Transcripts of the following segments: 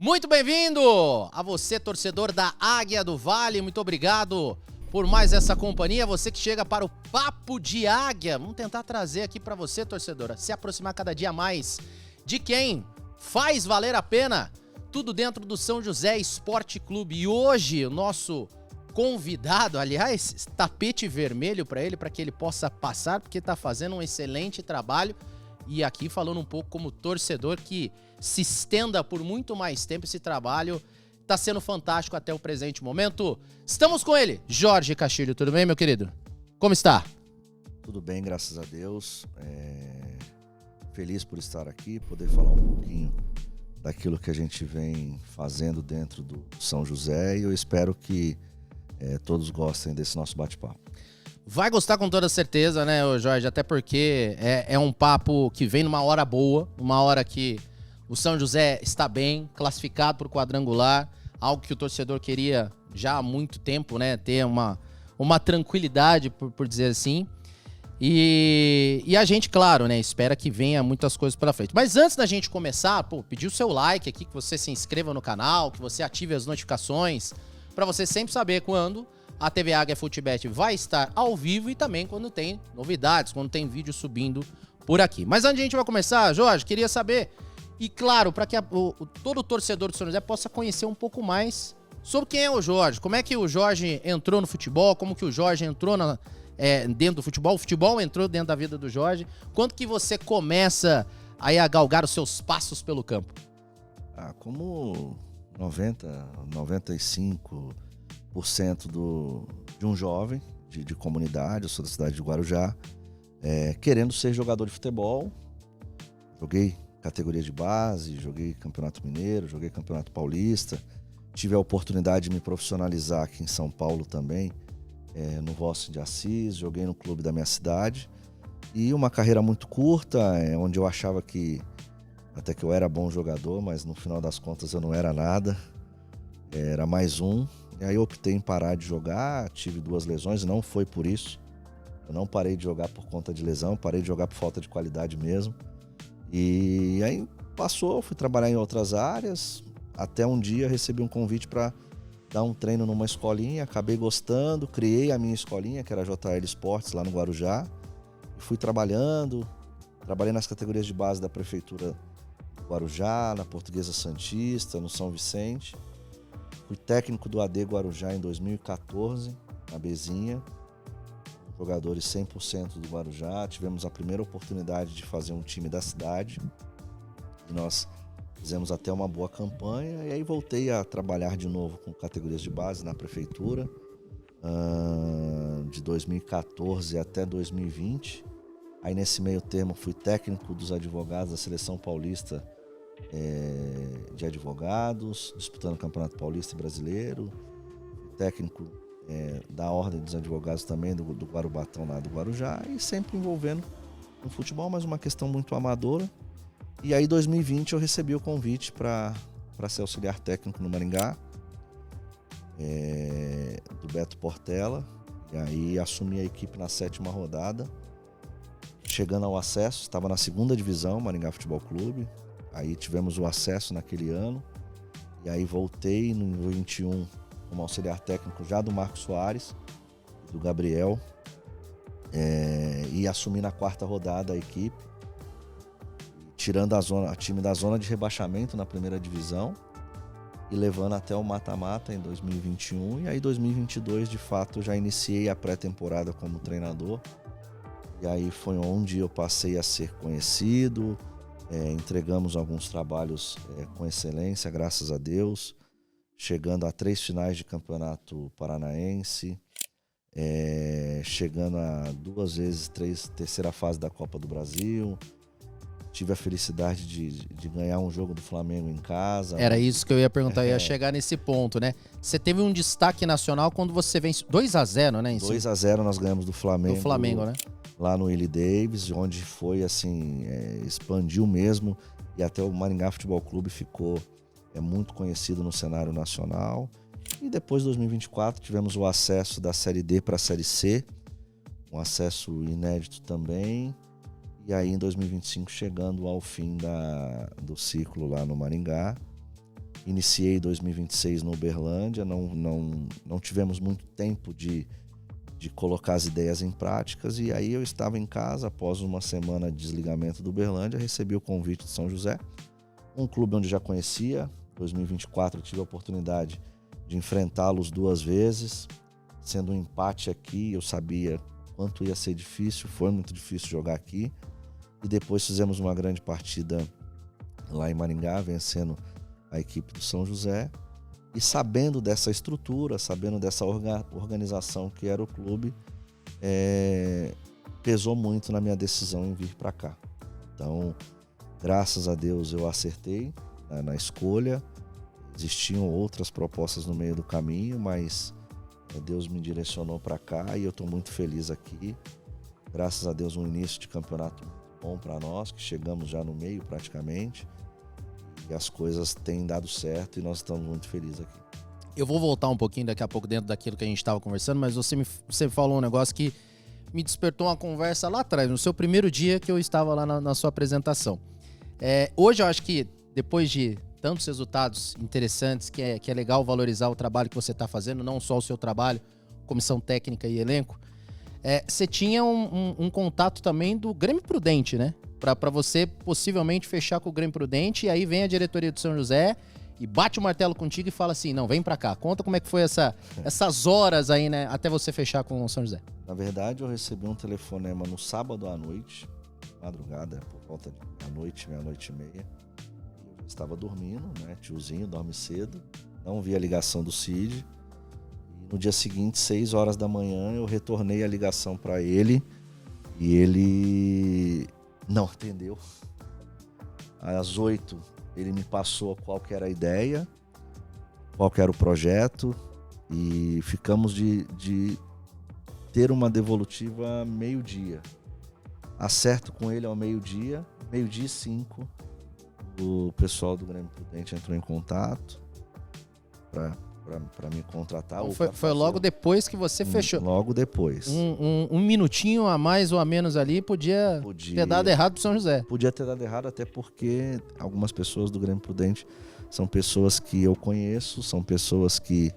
Muito bem-vindo a você, torcedor da Águia do Vale. Muito obrigado por mais essa companhia. Você que chega para o Papo de Águia. Vamos tentar trazer aqui para você, torcedora, se aproximar cada dia mais de quem faz valer a pena. Tudo dentro do São José Esporte Clube. E hoje o nosso convidado, aliás, tapete vermelho para ele, para que ele possa passar, porque está fazendo um excelente trabalho. E aqui falando um pouco como torcedor que se estenda por muito mais tempo esse trabalho. Tá sendo fantástico até o presente momento. Estamos com ele, Jorge Castilho. Tudo bem, meu querido? Como está? Tudo bem, graças a Deus. Feliz por estar aqui, poder falar um pouquinho daquilo que a gente vem fazendo dentro do São José. E eu espero que todos gostem desse nosso bate-papo. Vai gostar com toda certeza, né, Jorge? Até porque é um papo que vem numa hora boa, uma hora que o São José está bem, classificado para o quadrangular, algo que o torcedor queria já há muito tempo, né? Ter uma tranquilidade, por dizer assim. E a gente, claro, né, espera que venha muitas coisas pela frente. Mas antes da gente começar, pedir o seu like aqui, que você se inscreva no canal, que você ative as notificações, para você sempre saber quando a TV Águia Futebet vai estar ao vivo e também quando tem novidades, quando tem vídeo subindo por aqui. Mas antes de a gente vai começar, Jorge, queria saber, e claro, para que todo torcedor do São José possa conhecer um pouco mais sobre quem é o Jorge, como é que o Jorge entrou no futebol, como que o Jorge entrou dentro do futebol, o futebol entrou dentro da vida do Jorge, quando que você começa aí a galgar os seus passos pelo campo? Como 95% de um jovem de comunidade, eu sou da cidade de Guarujá, querendo ser jogador de futebol. Joguei categoria de base, joguei Campeonato Mineiro, joguei Campeonato Paulista, tive a oportunidade de me profissionalizar aqui em São Paulo também, no Rossi de Assis, joguei no clube da minha cidade, e uma carreira muito curta, onde eu achava que até que eu era bom jogador, mas no final das contas eu não era nada, era mais um. E aí eu optei em parar de jogar, tive 2 lesões, não foi por isso. Eu não parei de jogar por conta de lesão, parei de jogar por falta de qualidade mesmo. E aí passou, fui trabalhar em outras áreas, até um dia recebi um convite para dar um treino numa escolinha, acabei gostando, criei a minha escolinha, que era a JL Esportes, lá no Guarujá. E fui trabalhando, trabalhei nas categorias de base da Prefeitura do Guarujá, na Portuguesa Santista, no São Vicente. Fui técnico do AD Guarujá em 2014, na Bezinha, jogadores 100% do Guarujá. Tivemos a primeira oportunidade de fazer um time da cidade e nós fizemos até uma boa campanha. E aí voltei a trabalhar de novo com categorias de base na prefeitura, de 2014 até 2020. Aí nesse meio termo fui técnico dos advogados da Seleção Paulista de advogados, disputando o Campeonato Paulista e Brasileiro, técnico da Ordem dos Advogados também, do Guarubatão lá do Guarujá, e sempre envolvendo no futebol, mas uma questão muito amadora. E aí em 2020 eu recebi o convite para ser auxiliar técnico no Maringá, do Beto Portela, e aí assumi a equipe na 7ª rodada, chegando ao acesso, estava na 2ª divisão, Maringá Futebol Clube. Aí tivemos o acesso naquele ano, e aí voltei no 21 como auxiliar técnico já do Marcos Soares, do Gabriel, e assumi na 4ª rodada a equipe, tirando a time da zona de rebaixamento na 1ª divisão e levando até o mata-mata em 2021, e aí 2022 de fato já iniciei a pré-temporada como treinador, e aí foi onde eu passei a ser conhecido. Entregamos alguns trabalhos com excelência, graças a Deus, chegando a 3 finais de campeonato paranaense, chegando a 2 vezes terceira fase da Copa do Brasil. Tive a felicidade de ganhar um jogo do Flamengo em casa. Era isso que eu ia perguntar, eu ia chegar nesse ponto, né? Você teve um destaque nacional quando você vence 2-0, né? 2-0 nós ganhamos do Flamengo. Do Flamengo, né? Lá no Willie Davis, onde foi assim, expandiu mesmo, e até o Maringá Futebol Clube ficou muito conhecido no cenário nacional. E depois de 2024 tivemos o acesso da Série D para a Série C, um acesso inédito também. E aí em 2025 chegando ao fim do ciclo lá no Maringá. Iniciei 2026 no Uberlândia, não tivemos muito tempo de colocar as ideias em práticas, e aí eu estava em casa, após uma semana de desligamento do Uberlândia, recebi o convite de São José, um clube onde já conhecia. Em 2024 eu tive a oportunidade de enfrentá-los 2 vezes, sendo um empate aqui, eu sabia quanto ia ser difícil, foi muito difícil jogar aqui, e depois fizemos uma grande partida lá em Maringá, vencendo a equipe do São José, e sabendo dessa estrutura, sabendo dessa organização que era o clube, pesou muito na minha decisão em vir para cá. Então, graças a Deus eu acertei na escolha. Existiam outras propostas no meio do caminho, mas Deus me direcionou para cá e eu estou muito feliz aqui. Graças a Deus, um início de campeonato bom para nós, que chegamos já no meio praticamente, e as coisas têm dado certo e nós estamos muito felizes aqui. Eu vou voltar um pouquinho daqui a pouco dentro daquilo que a gente estava conversando, mas você falou um negócio que me despertou uma conversa lá atrás, no seu primeiro dia que eu estava lá na sua apresentação. Hoje eu acho que depois de tantos resultados interessantes, que é legal valorizar o trabalho que você está fazendo, não só o seu trabalho, comissão técnica e elenco, você tinha um contato também do Grêmio Prudente, né? Para você possivelmente fechar com o Grêmio Prudente, e aí vem a diretoria do São José e bate o martelo contigo e fala assim, não, vem para cá. Conta como é que foi essas horas aí, né, até você fechar com o São José. Na verdade, eu recebi um telefonema no sábado à noite, madrugada, por volta de meia-noite e meia. Eu estava dormindo, né? Tiozinho, dorme cedo. Não vi a ligação do Cid. E no dia seguinte, 6 horas da manhã, eu retornei a ligação para ele e ele não atendeu. Às 8, ele me passou qual que era a ideia, qual que era o projeto, e ficamos de ter uma devolutiva meio-dia. Acerto com ele ao meio-dia, meio-dia e 5, o pessoal do Grêmio Prudente entrou em contato para me contratar. Então foi logo depois que você fechou. Logo depois. Um minutinho a mais ou a menos ali podia ter dado errado pro São José. Podia ter dado errado, até porque algumas pessoas do Grêmio Prudente são pessoas que eu conheço, são pessoas que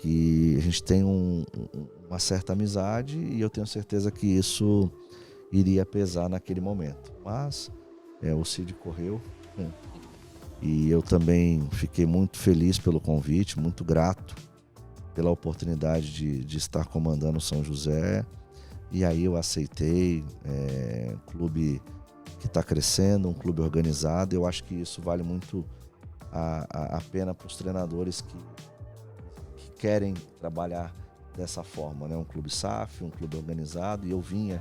a gente tem uma certa amizade, e eu tenho certeza que isso iria pesar naquele momento. Mas o Cid correu, né? E eu também fiquei muito feliz pelo convite, muito grato pela oportunidade de estar comandando o São José. E aí eu aceitei, um clube que está crescendo, um clube organizado. Eu acho que isso vale muito a pena para os treinadores que querem trabalhar dessa forma, né? Um clube SAF, um clube organizado, e eu vinha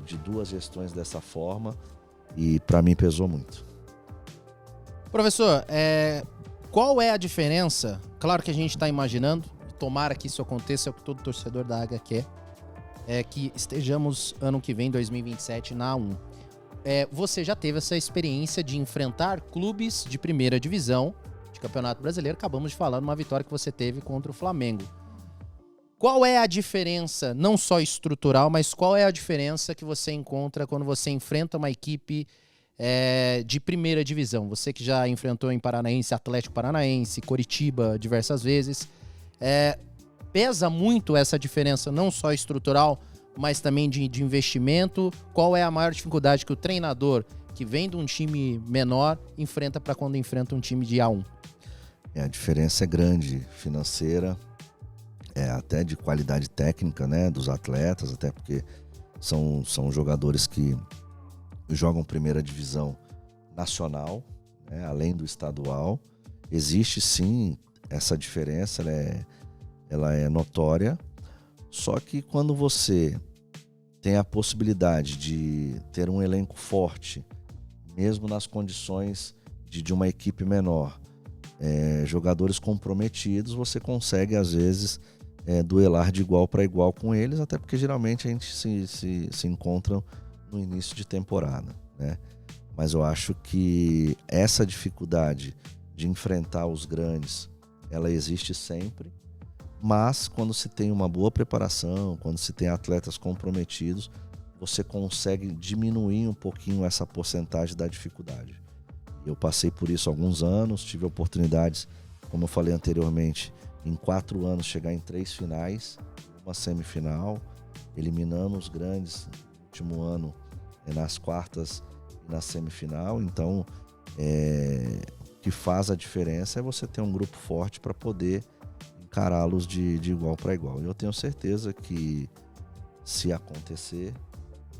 de 2 gestões dessa forma, e para mim pesou muito. Professor, qual é a diferença? Claro que a gente está imaginando, tomara que isso aconteça, é o que todo torcedor da Águia quer, que estejamos ano que vem, 2027, na A1. Você já teve essa experiência de enfrentar clubes de primeira divisão de Campeonato Brasileiro. Acabamos de falar numa vitória que você teve contra o Flamengo. Qual é a diferença, não só estrutural, mas qual é a diferença que você encontra quando você enfrenta uma equipe de primeira divisão? Você que já enfrentou em Paranaense, Atlético Paranaense, Coritiba diversas vezes. Pesa muito essa diferença, não só estrutural, mas também de investimento? Qual é a maior dificuldade que o treinador que vem de um time menor enfrenta para quando enfrenta um time de A1? A diferença é grande, financeira, até de qualidade técnica, né, dos atletas, até porque são jogadores que jogam primeira divisão nacional, né, além do estadual. Existe sim essa diferença, ela é notória, só que quando você tem a possibilidade de ter um elenco forte, mesmo nas condições de uma equipe menor, jogadores comprometidos, você consegue às vezes duelar de igual para igual com eles, até porque geralmente a gente se encontra no início de temporada, né? Mas eu acho que essa dificuldade de enfrentar os grandes, ela existe sempre, mas quando se tem uma boa preparação, quando se tem atletas comprometidos, você consegue diminuir um pouquinho essa porcentagem da dificuldade. Eu passei por isso há alguns anos, tive oportunidades, como eu falei anteriormente, em 4 anos chegar em 3 finais, uma semifinal, eliminando os grandes no último ano nas quartas e na semifinal. Então, o que faz a diferença é você ter um grupo forte para poder encará-los de igual para igual. E eu tenho certeza que, se acontecer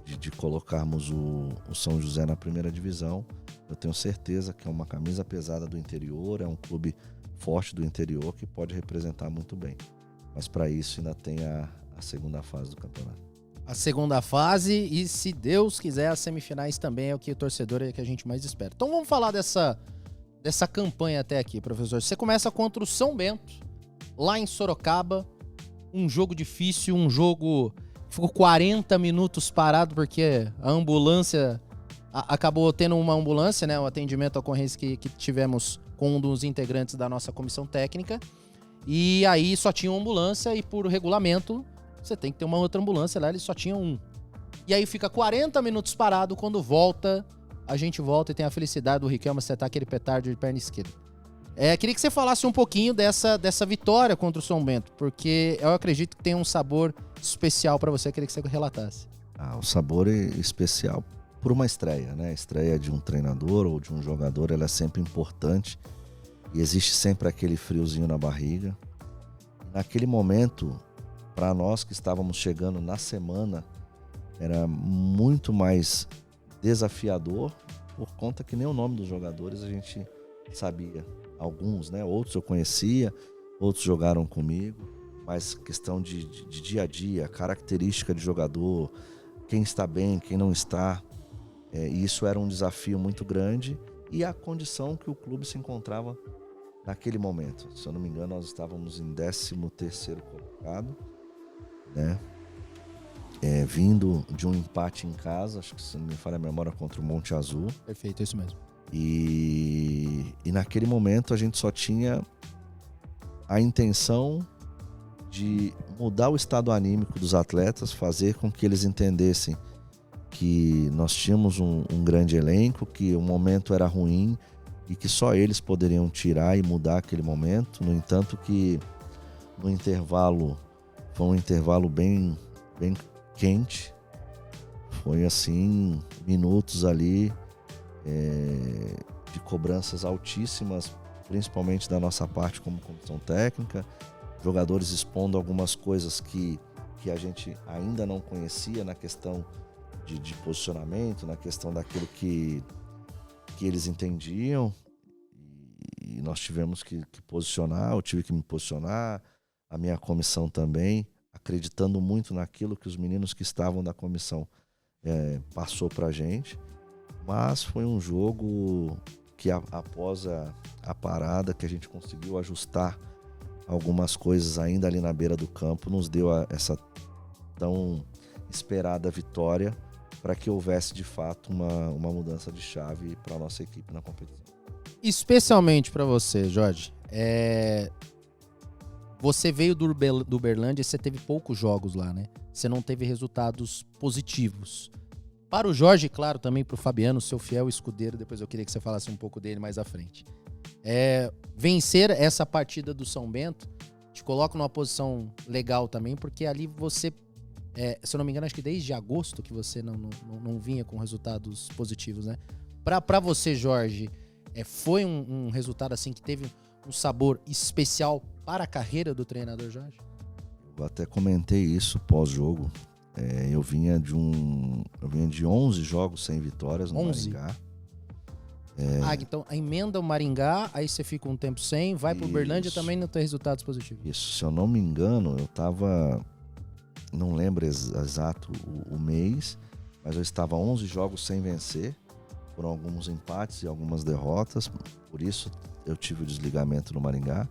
de colocarmos o São José na primeira divisão, eu tenho certeza que é uma camisa pesada do interior, é um clube forte do interior que pode representar muito bem. Mas para isso ainda tem a segunda fase do campeonato. A segunda fase e, se Deus quiser, as semifinais também é o que o torcedor é que a gente mais espera. Então vamos falar dessa campanha até aqui, professor. Você começa contra o São Bento, lá em Sorocaba, um jogo difícil, um jogo que ficou 40 minutos parado porque a ambulância acabou tendo uma ambulância, né? O atendimento à ocorrência que tivemos com um dos integrantes da nossa comissão técnica. E aí só tinha uma ambulância e, por regulamento, você tem que ter uma outra ambulância lá, eles só tinham um. E aí fica 40 minutos parado, quando volta, a gente volta e tem a felicidade do Riquelme acertar aquele petardo de perna esquerda. Queria que você falasse um pouquinho dessa vitória contra o São Bento, porque eu acredito que tem um sabor especial para você, queria que você relatasse. O sabor é especial por uma estreia, né? A estreia de um treinador ou de um jogador, ela é sempre importante e existe sempre aquele friozinho na barriga. Naquele momento, para nós que estávamos chegando na semana, era muito mais desafiador, por conta que nem o nome dos jogadores a gente sabia. Alguns, né? Outros eu conhecia, outros jogaram comigo, mas questão de dia a dia, característica de jogador, quem está bem, quem não está, isso era um desafio muito grande, e a condição que o clube se encontrava naquele momento. Se eu não me engano, nós estávamos em 13º colocado, né? Vindo de um empate em casa, acho que, se não me falha a memória, contra o Monte Azul. Perfeito, é isso mesmo. E naquele momento a gente só tinha a intenção de mudar o estado anímico dos atletas, fazer com que eles entendessem que nós tínhamos um grande elenco, que o momento era ruim e que só eles poderiam tirar e mudar aquele momento. No entanto, que no intervalo, foi um intervalo bem quente, foi assim, minutos ali de cobranças altíssimas, principalmente da nossa parte como comissão técnica, jogadores expondo algumas coisas que a gente ainda não conhecia na questão de posicionamento, na questão daquilo que eles entendiam, e nós tivemos que posicionar, eu tive que me posicionar, a minha comissão também, acreditando muito naquilo que os meninos que estavam da comissão passou pra gente. Mas foi um jogo que após a parada, que a gente conseguiu ajustar algumas coisas ainda ali na beira do campo, nos deu essa tão esperada vitória, para que houvesse de fato uma mudança de chave para a nossa equipe na competição. Especialmente para você, Jorge, você veio do Uberlândia e você teve poucos jogos lá, né? Você não teve resultados positivos. Para o Jorge, claro, também para o Fabiano, seu fiel escudeiro, depois eu queria que você falasse um pouco dele mais à frente. Vencer essa partida do São Bento te coloca numa posição legal também, porque ali você, se eu não me engano, acho que desde agosto que você não vinha com resultados positivos, né? Para você, Jorge, foi um resultado assim que teve um sabor especial para a carreira do treinador Jorge? Eu até comentei isso pós-jogo. Eu vinha de 11 jogos sem vitórias no 11? Maringá. Então emenda o Maringá, aí você fica um tempo sem, vai pro Uberlândia e também não tem resultados positivos. Isso, se eu não me engano, eu tava, não lembro exato o mês, mas eu estava 11 jogos sem vencer, foram alguns empates e algumas derrotas, por isso eu tive o desligamento no Maringá,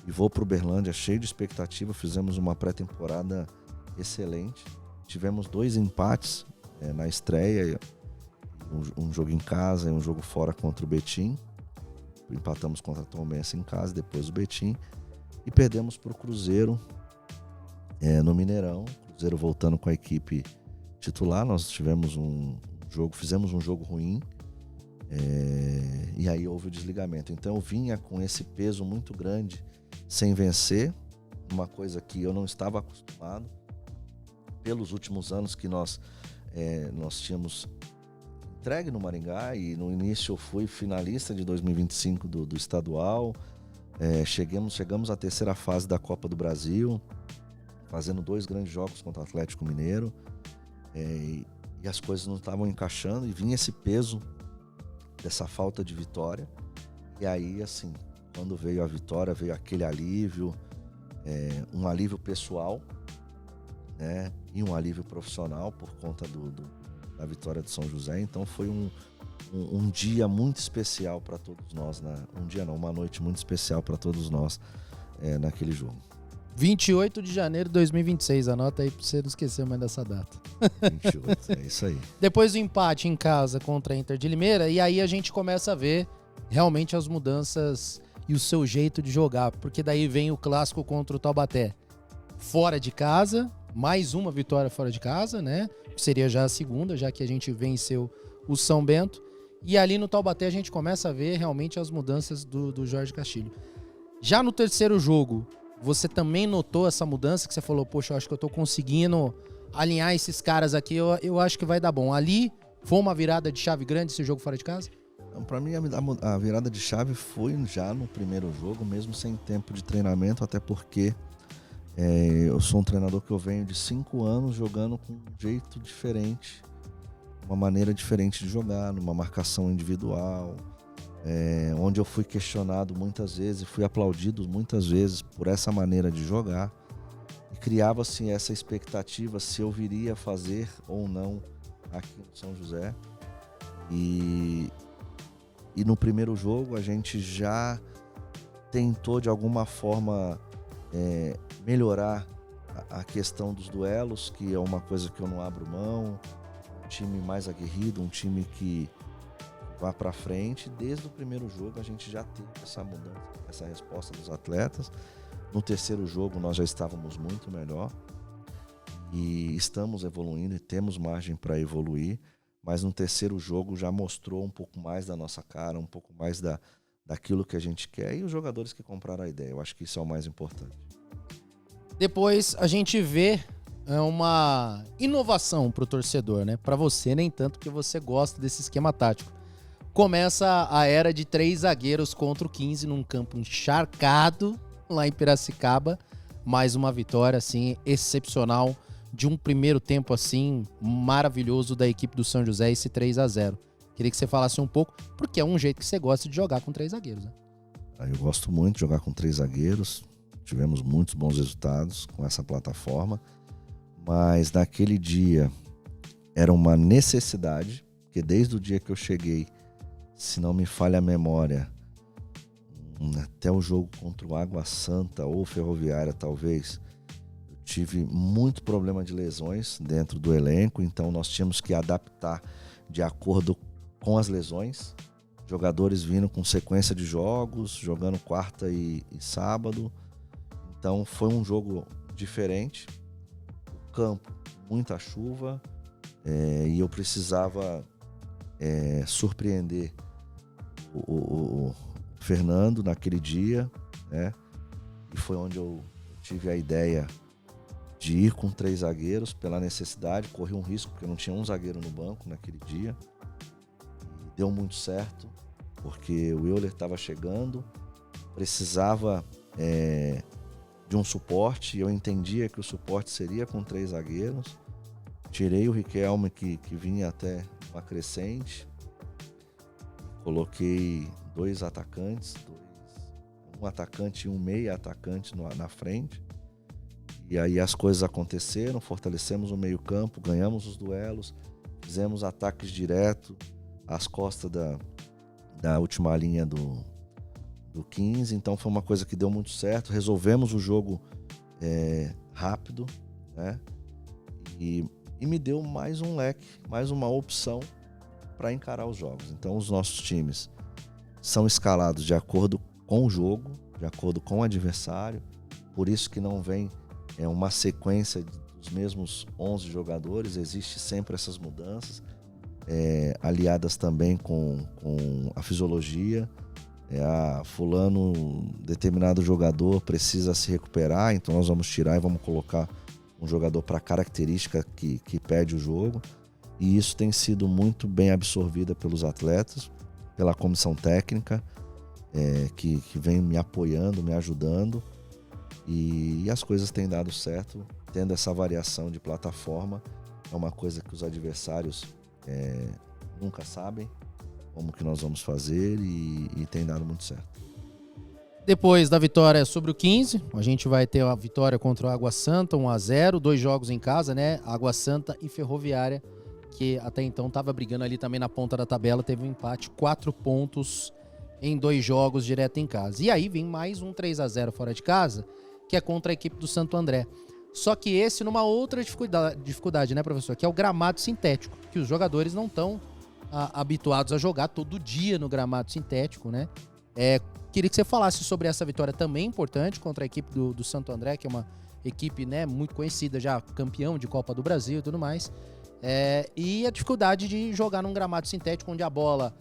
e vou pro Uberlândia cheio de expectativa, fizemos uma pré-temporada excelente. Tivemos 2 empates na estreia, um jogo em casa e um jogo fora contra o Betim. Empatamos contra a Tombense em casa, depois o Betim. E perdemos para o Cruzeiro no Mineirão. Cruzeiro voltando com a equipe titular. Nós tivemos fizemos um jogo ruim. E aí houve o desligamento. Então eu vinha com esse peso muito grande, sem vencer, uma coisa que eu não estava acostumado, pelos últimos anos que nós tínhamos entregue no Maringá, e no início eu fui finalista de 2025 do estadual, chegamos à terceira fase da Copa do Brasil, fazendo 2 grandes jogos contra o Atlético Mineiro, e as coisas não estavam encaixando, e vinha esse peso dessa falta de vitória. E aí, assim, quando veio a vitória, veio aquele alívio, um alívio pessoal, né, e um alívio profissional por conta da vitória de São José. Então foi um dia muito especial para todos nós, né? Uma noite muito especial para todos nós naquele jogo. 28 de janeiro de 2026, anota aí para você não esquecer mais dessa data. 28, é isso aí. Depois do empate em casa contra a Inter de Limeira, e aí a gente começa a ver realmente as mudanças e o seu jeito de jogar, porque daí vem o clássico contra o Taubaté. Fora de casa, mais uma vitória fora de casa, né? Seria já a segunda, já que a gente venceu o São Bento. E ali no Taubaté a gente começa a ver realmente as mudanças do Jorge Castilho. Já no terceiro jogo, você também notou essa mudança que você falou, poxa, eu acho que eu tô conseguindo alinhar esses caras aqui, eu acho que vai dar bom. Ali foi uma virada de chave grande esse jogo fora de casa? Então, para mim, a virada de chave foi já no primeiro jogo, mesmo sem tempo de treinamento, até porque eu sou um treinador que eu venho de 5 anos jogando com um jeito diferente, uma maneira diferente de jogar, numa marcação individual, onde eu fui questionado muitas vezes, fui aplaudido muitas vezes por essa maneira de jogar, e criava-se essa expectativa se eu viria fazer ou não aqui no São José. E no primeiro jogo a gente já tentou de alguma forma melhorar a questão dos duelos, que é uma coisa que eu não abro mão, um time mais aguerrido, um time que vá para frente. Desde o primeiro jogo a gente já teve essa mudança, essa resposta dos atletas. No terceiro jogo nós já estávamos muito melhor e estamos evoluindo e temos margem para evoluir, mas no terceiro jogo já mostrou um pouco mais da nossa cara, um pouco mais daquilo que a gente quer, e os jogadores que compraram a ideia. Eu acho que isso é o mais importante. Depois a gente vê uma inovação pro torcedor, né? Para você nem tanto, porque você gosta desse esquema tático. Começa a era de 3 zagueiros contra o 15 num campo encharcado lá em Piracicaba. Mais uma vitória assim excepcional de um primeiro tempo assim maravilhoso da equipe do São José, esse 3-0. Queria que você falasse um pouco, porque é um jeito que você gosta de jogar com 3 zagueiros, né? Eu gosto muito de jogar com 3 zagueiros. Tivemos muitos bons resultados com essa plataforma, mas naquele dia era uma necessidade, porque desde o dia que eu cheguei, se não me falha a memória, até o jogo contra o Água Santa ou Ferroviária talvez, eu tive muito problema de lesões dentro do elenco, então nós tínhamos que adaptar de acordo com as lesões, jogadores vindo com sequência de jogos, jogando quarta e sábado. Então foi um jogo diferente, o campo, muita chuva, e eu precisava surpreender o Fernando naquele dia, né? E foi onde eu tive a ideia de ir com 3 zagueiros pela necessidade. Corri um risco porque não tinha um zagueiro no banco naquele dia, e deu muito certo, porque o Euler estava chegando, precisava de um suporte, e eu entendia que o suporte seria com 3 zagueiros. Tirei o Riquelme que vinha até uma crescente, coloquei 2 atacantes, um atacante e um meia atacante na frente, e aí as coisas aconteceram, fortalecemos o meio campo, ganhamos os duelos, fizemos ataques direto às costas da última linha do 15, então foi uma coisa que deu muito certo. Resolvemos o jogo rápido, né? E me deu mais um leque, mais uma opção para encarar os jogos. Então os nossos times são escalados de acordo com o jogo, de acordo com o adversário, por isso que não vem uma sequência dos mesmos 11 jogadores, existe sempre essas mudanças. aliadas também com a fisiologia. Fulano, determinado jogador precisa se recuperar, então nós vamos tirar e vamos colocar um jogador para a característica que pede o jogo. E isso tem sido muito bem absorvida pelos atletas, pela comissão técnica, que vem me apoiando, me ajudando. E as coisas têm dado certo, tendo essa variação de plataforma. É uma coisa que os adversários nunca sabem como que nós vamos fazer e tem dado muito certo. Depois da vitória sobre o 15, a gente vai ter a vitória contra o Água Santa, 1-0, 2 jogos em casa, né? Água Santa e Ferroviária, que até então estava brigando ali também na ponta da tabela, teve um empate, 4 pontos em 2 jogos direto em casa. E aí vem mais um 3-0 fora de casa, que é contra a equipe do Santo André. Só que esse numa outra dificuldade, né, professor? Que é o gramado sintético, que os jogadores não estão habituados a jogar todo dia no gramado sintético, né? Queria que você falasse sobre essa vitória também importante contra a equipe do Santo André, que é uma equipe, né, muito conhecida, já campeão de Copa do Brasil e tudo mais. E a dificuldade de jogar num gramado sintético onde a bola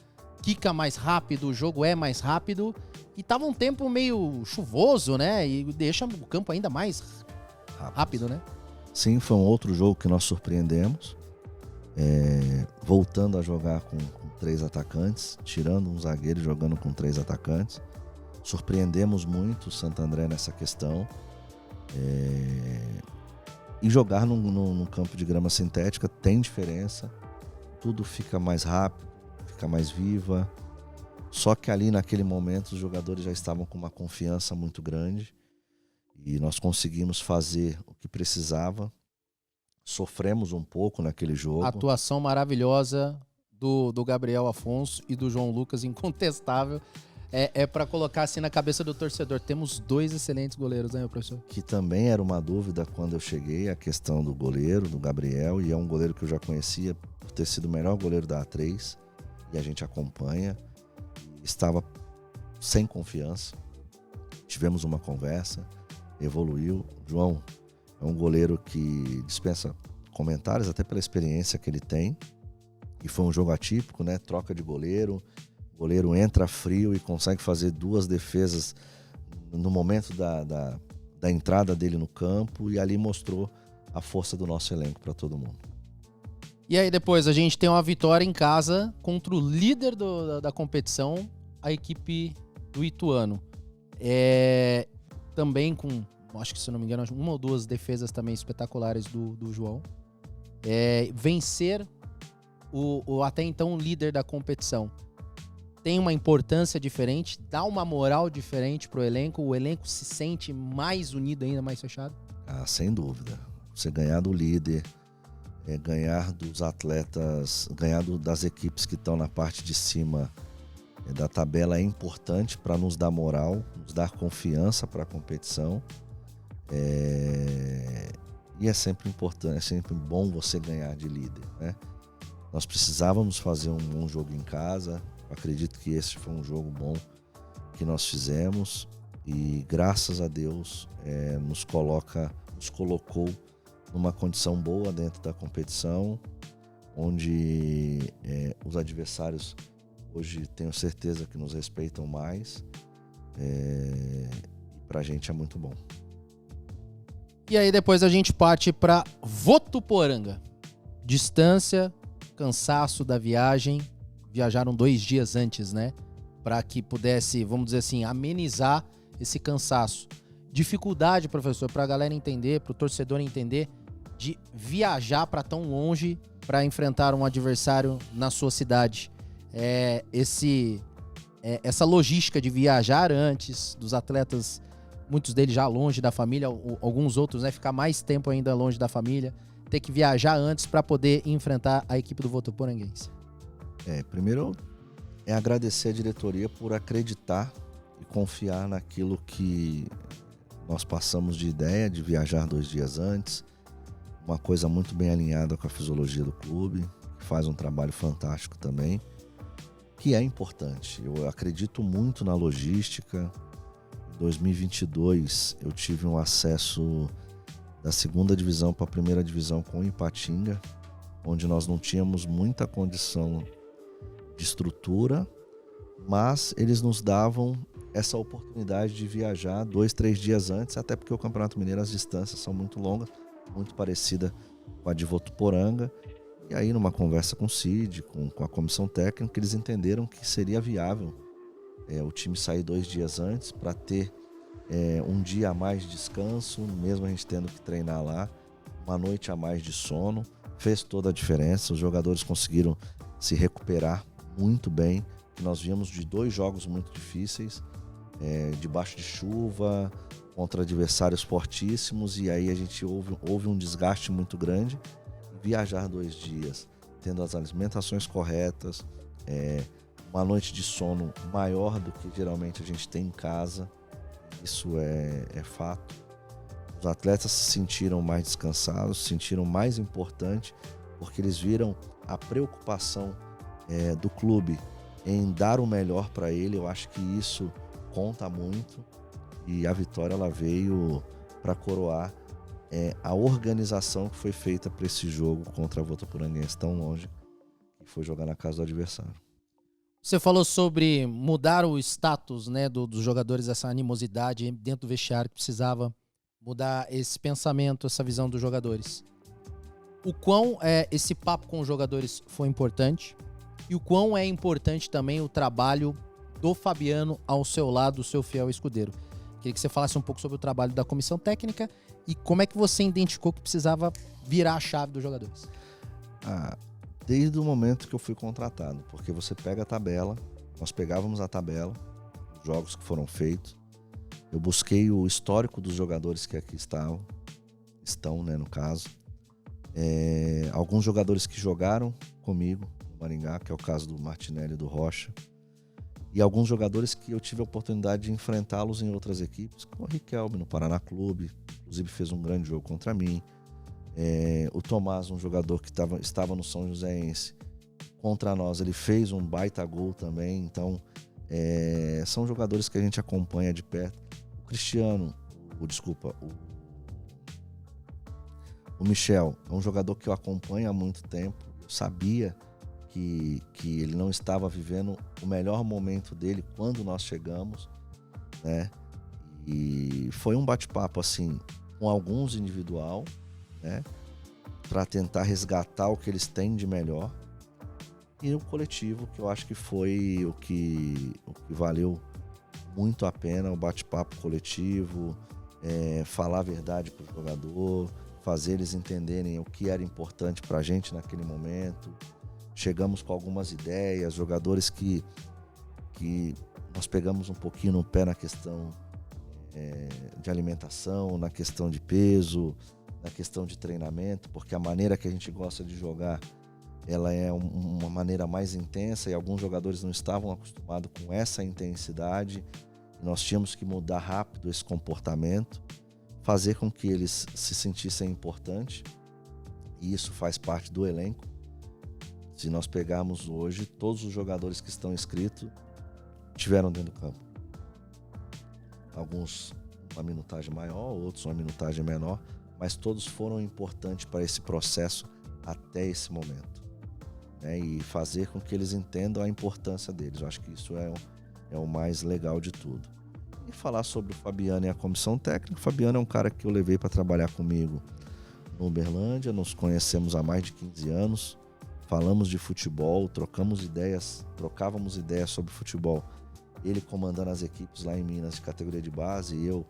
quica mais rápido, o jogo é mais rápido. E tava um tempo meio chuvoso, né? E deixa o campo ainda mais rápido, né? Sim, foi um outro jogo que nós surpreendemos. Voltando a jogar com 3 atacantes, tirando um zagueiro e jogando com 3 atacantes. Surpreendemos muito o Santo André nessa questão. E jogar num campo de grama sintética tem diferença. Tudo fica mais rápido, fica mais viva. Só que ali naquele momento os jogadores já estavam com uma confiança muito grande. E nós conseguimos fazer o que precisava. Sofremos um pouco naquele jogo. Atuação maravilhosa do Gabriel Afonso e do João Lucas, incontestável. Para colocar assim na cabeça do torcedor. Temos 2 excelentes goleiros, né, professor? Que também era uma dúvida quando eu cheguei, a questão do goleiro, do Gabriel. E é um goleiro que eu já conhecia por ter sido o melhor goleiro da A3. E a gente acompanha. Estava sem confiança. Tivemos uma conversa, evoluiu. João é um goleiro que dispensa comentários, até pela experiência que ele tem. E foi um jogo atípico, né? Troca de goleiro. O goleiro entra frio e consegue fazer 2 defesas no momento da entrada dele no campo. E ali mostrou a força do nosso elenco para todo mundo. E aí depois a gente tem uma vitória em casa contra o líder da competição, a equipe do Ituano. Também com, acho que se não me engano, 1 ou 2 defesas também espetaculares do João. Vencer o até então líder da competição tem uma importância diferente, dá uma moral diferente pro elenco, o elenco se sente mais unido ainda, mais fechado? Sem dúvida. Você ganhar do líder, ganhar dos atletas, ganhar das equipes que estão na parte de cima da tabela é importante para nos dar moral, nos dar confiança para a competição. E é sempre importante, é sempre bom você ganhar de líder, né? Nós precisávamos fazer um bom jogo em casa. Eu acredito que esse foi um jogo bom que nós fizemos e graças a Deus nos colocou numa condição boa dentro da competição, onde os adversários hoje tenho certeza que nos respeitam mais, e pra gente é muito bom. E aí depois a gente parte para Votuporanga. Distância, cansaço da viagem. Viajaram 2 dias antes, né? Para que pudesse, vamos dizer assim, amenizar esse cansaço. Dificuldade, professor, para a galera entender, para o torcedor entender, de viajar para tão longe para enfrentar um adversário na sua cidade. Essa logística de viajar antes, dos atletas, muitos deles já longe da família, alguns outros, né, ficar mais tempo ainda longe da família, ter que viajar antes para poder enfrentar a equipe do Votuporanguense. Primeiro é agradecer a diretoria por acreditar e confiar naquilo que nós passamos de ideia de viajar 2 dias antes, uma coisa muito bem alinhada com a fisiologia do clube, que faz um trabalho fantástico também, que é importante. Eu acredito muito na logística. Em 2022 eu tive um acesso da 2ª divisão para a 1ª divisão com o Ipatinga, onde nós não tínhamos muita condição de estrutura, mas eles nos davam essa oportunidade de viajar 2, 3 dias antes, até porque o Campeonato Mineiro, as distâncias são muito longas, muito parecida com a de Votuporanga. E aí, numa conversa com o CID, com a comissão técnica, eles entenderam que seria viável o time sair 2 dias antes para ter um dia a mais de descanso, mesmo a gente tendo que treinar lá, uma noite a mais de sono. Fez toda a diferença, os jogadores conseguiram se recuperar muito bem. Nós viemos de 2 jogos muito difíceis, debaixo de chuva, contra adversários fortíssimos, e aí a gente houve um desgaste muito grande. Viajar 2 dias, tendo as alimentações corretas, uma noite de sono maior do que geralmente a gente tem em casa, isso é fato. Os atletas se sentiram mais descansados, se sentiram mais importante, porque eles viram a preocupação do clube em dar o melhor para ele. Eu acho que isso conta muito, e a vitória ela veio para coroar a organização que foi feita para esse jogo contra a Votuporanguense tão longe, que foi jogar na casa do adversário. Você falou sobre mudar o status, né, dos jogadores, essa animosidade dentro do vestiário, que precisava mudar esse pensamento, essa visão dos jogadores. O quão esse papo com os jogadores foi importante e o quão é importante também o trabalho do Fabiano ao seu lado, o seu fiel escudeiro. Queria que você falasse um pouco sobre o trabalho da comissão técnica e como é que você identificou que precisava virar a chave dos jogadores. Desde o momento que eu fui contratado, porque você pega a tabela, nós pegávamos a tabela, os jogos que foram feitos, eu busquei o histórico dos jogadores que aqui estão, né, no caso, alguns jogadores que jogaram comigo no Maringá, que é o caso do Martinelli e do Rocha, e alguns jogadores que eu tive a oportunidade de enfrentá-los em outras equipes, como o Riquelme no Paraná Clube, inclusive fez um grande jogo contra mim. O Tomás, um jogador que estava no São Joséense, contra nós, ele fez um baita gol também. Então, são jogadores que a gente acompanha de perto. O Cristiano, o Michel, é um jogador que eu acompanho há muito tempo. Eu sabia que ele não estava vivendo o melhor momento dele quando nós chegamos, né? E foi um bate-papo assim, com alguns individual, né, para tentar resgatar o que eles têm de melhor, e o coletivo, que eu acho que foi o que valeu muito a pena, o bate-papo coletivo, falar a verdade para o jogador, fazer eles entenderem o que era importante para a gente naquele momento. Chegamos com algumas ideias, jogadores que nós pegamos um pouquinho no pé na questão de alimentação, na questão de peso, na questão de treinamento, porque a maneira que a gente gosta de jogar, ela é uma maneira mais intensa, e alguns jogadores não estavam acostumados com essa intensidade. Nós tínhamos que mudar rápido esse comportamento, fazer com que eles se sentissem importantes, e isso faz parte do elenco. Se nós pegarmos hoje, todos os jogadores que estão inscritos estiveram dentro do campo. Alguns uma minutagem maior, outros uma minutagem menor, mas todos foram importantes para esse processo até esse momento, né? E fazer com que eles entendam a importância deles. Eu acho que isso é o mais legal de tudo. E falar sobre o Fabiano e a comissão técnica. O Fabiano é um cara que eu levei para trabalhar comigo no Uberlândia, nos conhecemos há mais de 15 anos, falamos de futebol, trocávamos ideias sobre futebol. Ele comandando as equipes lá em Minas de categoria de base, e eu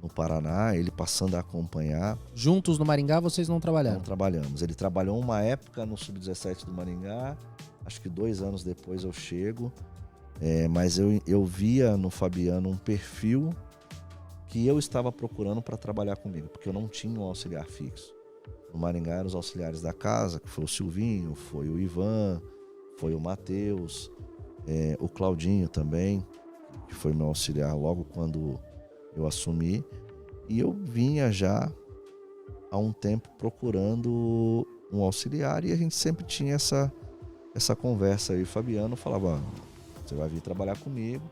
no Paraná, ele passando a acompanhar. Juntos no Maringá vocês não trabalharam? Não trabalhamos. Ele trabalhou uma época no Sub-17 do Maringá, acho que 2 anos depois eu chego, mas eu via no Fabiano um perfil que eu estava procurando para trabalhar comigo, porque eu não tinha um auxiliar fixo. No Maringá eram os auxiliares da casa, que foi o Silvinho, foi o Ivan, foi o Matheus, o Claudinho também, que foi meu auxiliar logo quando eu assumi. E eu vinha já há um tempo procurando um auxiliar, e a gente sempre tinha essa conversa aí. O Fabiano falava: você vai vir trabalhar comigo.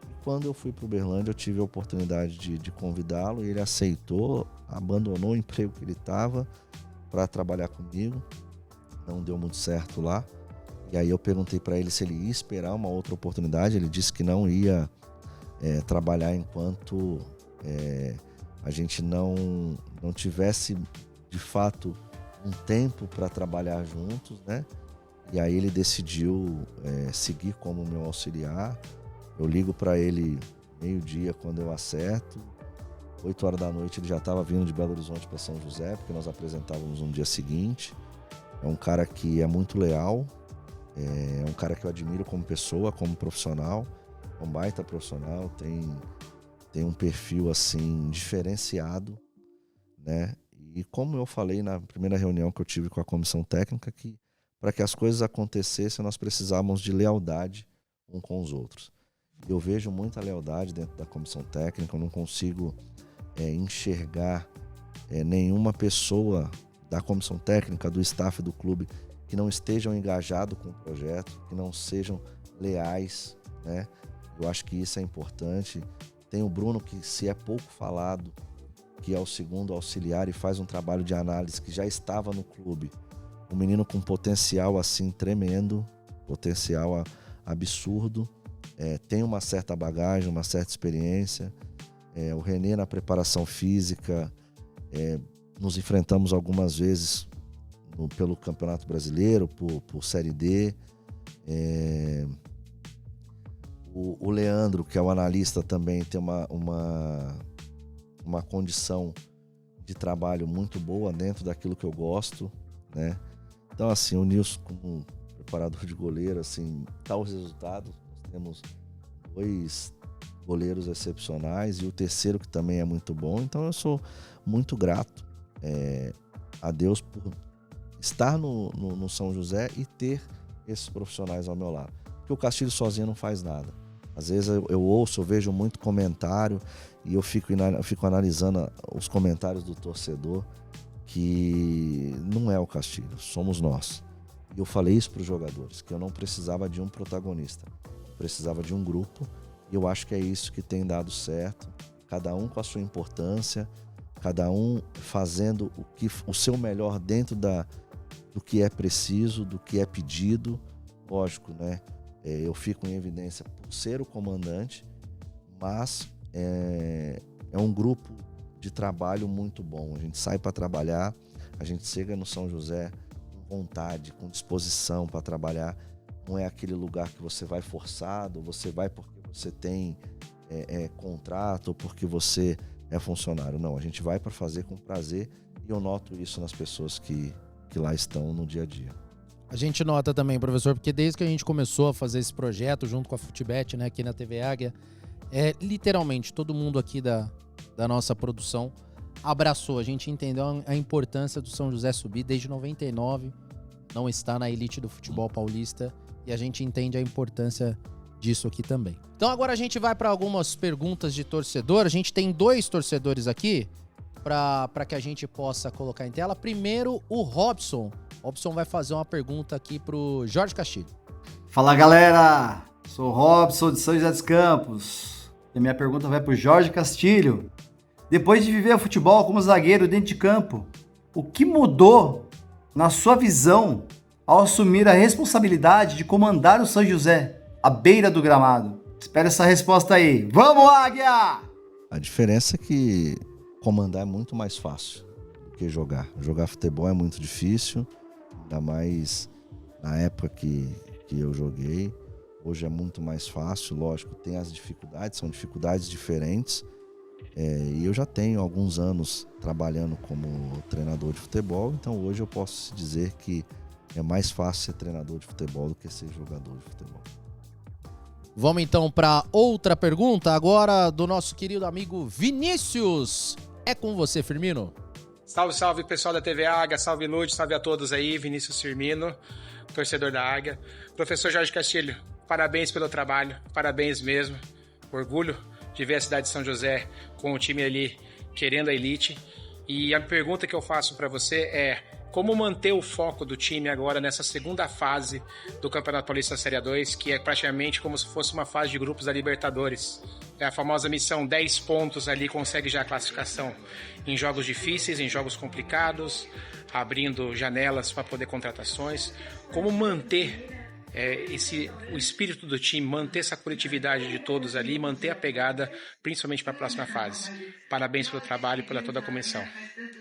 E quando eu fui para o Uberlândia, eu tive a oportunidade de convidá-lo, e ele aceitou, abandonou o emprego que ele estava para trabalhar comigo. não deu muito certo lá. E aí eu perguntei para ele se ele ia esperar uma outra oportunidade. Ele disse que não ia trabalhar enquanto a gente não tivesse, de fato, um tempo para trabalhar juntos, né? E aí ele decidiu seguir como meu auxiliar. Eu ligo para ele meio-dia quando eu acerto. 8 horas da noite ele já estava vindo de Belo Horizonte para São José, porque nós apresentávamos no dia seguinte. É um cara que é muito leal, é um cara que eu admiro como pessoa, como profissional, é um baita profissional, tem um perfil assim diferenciado, né? E como eu falei na primeira reunião que eu tive com a comissão técnica, que para que as coisas acontecessem nós precisávamos de lealdade um com os outros. Eu vejo muita lealdade dentro da comissão técnica, eu não consigo enxergar nenhuma pessoa da comissão técnica, do staff do clube, que não estejam engajados com o projeto, que não sejam leais, né? Eu acho que isso é importante. Tem o Bruno, que se é pouco falado, que é o segundo auxiliar e faz um trabalho de análise, que já estava no clube. Um menino com potencial assim tremendo, potencial absurdo, tem uma certa bagagem, uma certa experiência. O Renê na preparação física, nos enfrentamos algumas vezes pelo Campeonato Brasileiro, por Série D. O Leandro, que é o analista, também tem uma condição de trabalho muito boa dentro daquilo que eu gosto, né? Então, assim, o Nilson como preparador de goleiro, assim, tá os resultados. Nós temos 2 goleiros excepcionais e o terceiro que também é muito bom. Então, eu sou muito grato a Deus por estar no São José e ter esses profissionais ao meu lado. Porque o Castilho sozinho não faz nada. Às vezes eu ouço, eu vejo muito comentário e eu fico analisando os comentários do torcedor, que não é o Castilho, somos nós. E eu falei isso para os jogadores, que eu não precisava de um protagonista, eu precisava de um grupo, e eu acho que é isso que tem dado certo, cada um com a sua importância, cada um fazendo o seu melhor dentro do que é preciso, do que é pedido. Lógico, né? Eu fico em evidência por ser o comandante, mas é um grupo de trabalho muito bom. A gente sai para trabalhar, a gente chega no São José com vontade, com disposição para trabalhar. Não é aquele lugar que você vai forçado, você vai porque você tem contrato ou porque você é funcionário. Não, a gente vai para fazer com prazer, e eu noto isso nas pessoas que lá estão no dia a dia. A gente nota também, professor, porque desde que a gente começou a fazer esse projeto junto com a Futebet, né, aqui na TV Águia, literalmente todo mundo aqui da nossa produção abraçou. A gente entendeu a importância do São José subir desde 99, não está na elite do futebol paulista, e a gente entende a importância disso aqui também. Então agora a gente vai para algumas perguntas de torcedor. A gente tem 2 torcedores aqui para que a gente possa colocar em tela. Primeiro, o Robson. Robson vai fazer uma pergunta aqui pro Jorge Castilho. Fala, galera! Sou o Robson de São José dos Campos. E minha pergunta vai pro Jorge Castilho. Depois de viver o futebol como zagueiro dentro de campo, o que mudou na sua visão ao assumir a responsabilidade de comandar o São José à beira do gramado? Espero essa resposta aí. Vamos, Águia! A diferença é que comandar é muito mais fácil do que jogar. Jogar futebol é muito difícil, ainda mais na época que eu joguei. Hoje é muito mais fácil, lógico, tem as dificuldades, são dificuldades diferentes. E eu já tenho alguns anos trabalhando como treinador de futebol, então hoje eu posso dizer que é mais fácil ser treinador de futebol do que ser jogador de futebol. Vamos então para outra pergunta, agora do nosso querido amigo Vinícius. É com você, Firmino. Salve, salve, pessoal da TV Águia, salve Lúcio, salve a todos aí, Vinícius Firmino, torcedor da Águia. Professor Jorge Castilho, parabéns pelo trabalho, parabéns mesmo. Orgulho de ver a cidade de São José com o time ali querendo a elite. E a pergunta que eu faço para você é, como manter o foco do time agora nessa segunda fase do Campeonato Paulista Série A2, que é praticamente como se fosse uma fase de grupos da Libertadores. É a famosa missão 10 pontos ali, consegue já a classificação em jogos difíceis, em jogos complicados, abrindo janelas para poder contratações. Como manter o espírito do time, manter essa coletividade de todos ali, manter a pegada, principalmente para a próxima fase. Parabéns pelo trabalho e pela toda a comissão.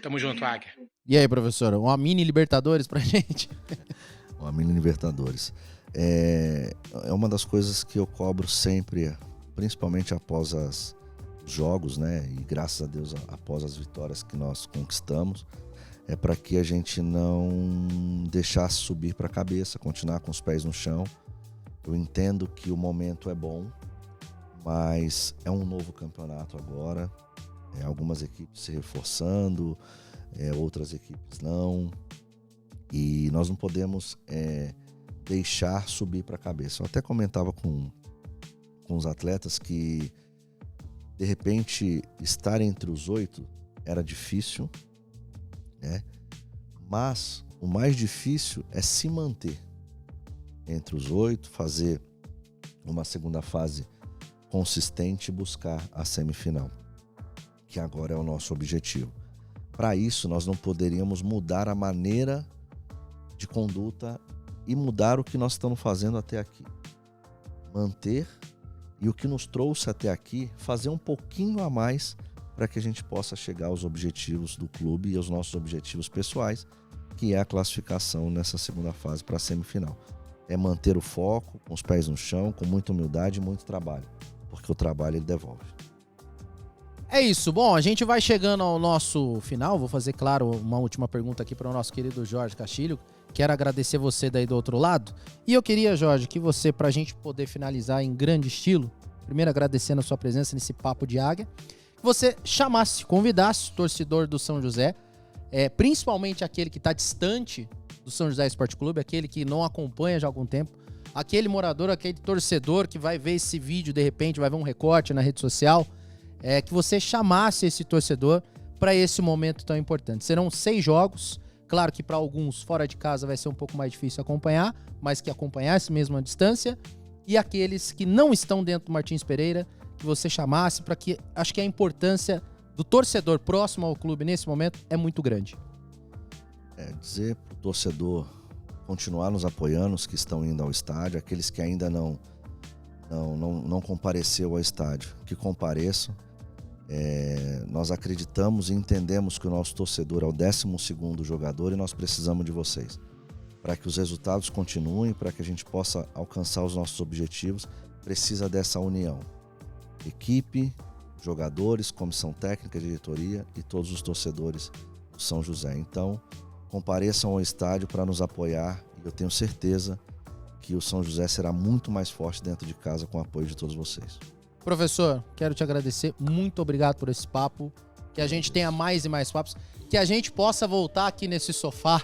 Tamo junto, Águia. E aí, professor, uma mini Libertadores pra gente? Uma mini Libertadores. É uma das coisas que eu cobro sempre, principalmente após os jogos, né? E graças a Deus, após as vitórias que nós conquistamos, é para que a gente não deixasse subir para a cabeça, continuar com os pés no chão. Eu entendo que o momento é bom, mas é um novo campeonato agora. Algumas equipes se reforçando, outras equipes não. E nós não podemos deixar subir para a cabeça. Eu até comentava com os atletas que, de repente, estar entre os 8 era difícil, né? Mas o mais difícil é se manter entre os 8, fazer uma segunda fase consistente e buscar a semifinal, que agora é o nosso objetivo. Para isso, nós não poderíamos mudar a maneira de conduta e mudar o que nós estamos fazendo até aqui. Manter, e o que nos trouxe até aqui, fazer um pouquinho a mais para que a gente possa chegar aos objetivos do clube e aos nossos objetivos pessoais, que é a classificação nessa segunda fase para a semifinal. É manter o foco, com os pés no chão, com muita humildade e muito trabalho, porque o trabalho ele devolve. É isso. Bom, a gente vai chegando ao nosso final. Vou fazer, claro, uma última pergunta aqui para o nosso querido Jorge Castilho. Quero agradecer você daí do outro lado. E eu queria, Jorge, que você, para a gente poder finalizar em grande estilo, primeiro agradecendo a sua presença nesse Papo de Águia, que você chamasse, convidasse o torcedor do São José, principalmente aquele que está distante do São José Esporte Clube, aquele que não acompanha já há algum tempo, aquele morador, aquele torcedor que vai ver esse vídeo, de repente, vai ver um recorte na rede social, que você chamasse esse torcedor para esse momento tão importante. Serão 6 jogos, claro que para alguns fora de casa vai ser um pouco mais difícil acompanhar, mas que acompanhasse mesmo a distância, e aqueles que não estão dentro do Martins Pereira, que você chamasse, para que, acho que a importância do torcedor próximo ao clube nesse momento é muito grande. Dizer para o torcedor continuar nos apoiando, os que estão indo ao estádio, aqueles que ainda não compareceu ao estádio, que compareçam. Nós acreditamos e entendemos que o nosso torcedor é o 12º jogador e nós precisamos de vocês. Para que os resultados continuem, para que a gente possa alcançar os nossos objetivos, precisa dessa união. Equipe, jogadores, comissão técnica, diretoria e todos os torcedores do São José. Então, compareçam ao estádio para nos apoiar e eu tenho certeza que o São José será muito mais forte dentro de casa com o apoio de todos vocês. Professor, quero te agradecer, muito obrigado por esse papo, que a gente tenha mais e mais papos, que a gente possa voltar aqui nesse sofá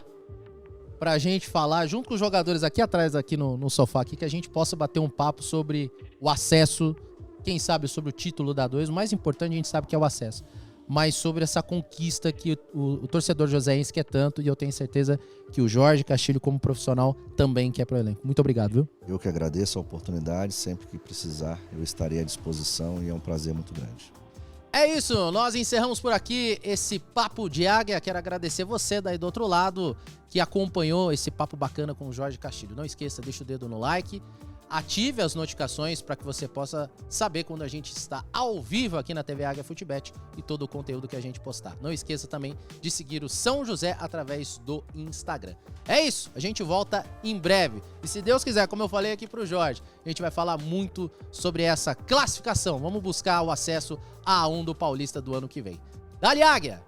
pra gente falar, junto com os jogadores aqui atrás, aqui no sofá, aqui, que a gente possa bater um papo sobre o acesso, quem sabe sobre o título da 2, o mais importante a gente sabe que é o acesso, mas sobre essa conquista que o torcedor joseense quer tanto, e eu tenho certeza que o Jorge Castilho, como profissional, também quer pro elenco. Muito obrigado, viu? Eu que agradeço a oportunidade, sempre que precisar eu estarei à disposição e é um prazer muito grande. É isso, nós encerramos por aqui esse Papo de Águia. Quero agradecer você daí do outro lado que acompanhou esse papo bacana com o Jorge Castilho. Não esqueça, deixa o dedo no like, ative as notificações para que você possa saber quando a gente está ao vivo aqui na TV Águia Futebet e todo o conteúdo que a gente postar. Não esqueça também de seguir o São José através do Instagram. É isso, a gente volta em breve. E se Deus quiser, como eu falei aqui pro Jorge, a gente vai falar muito sobre essa classificação. Vamos buscar o acesso a A1 do Paulista do ano que vem. Dali, Águia!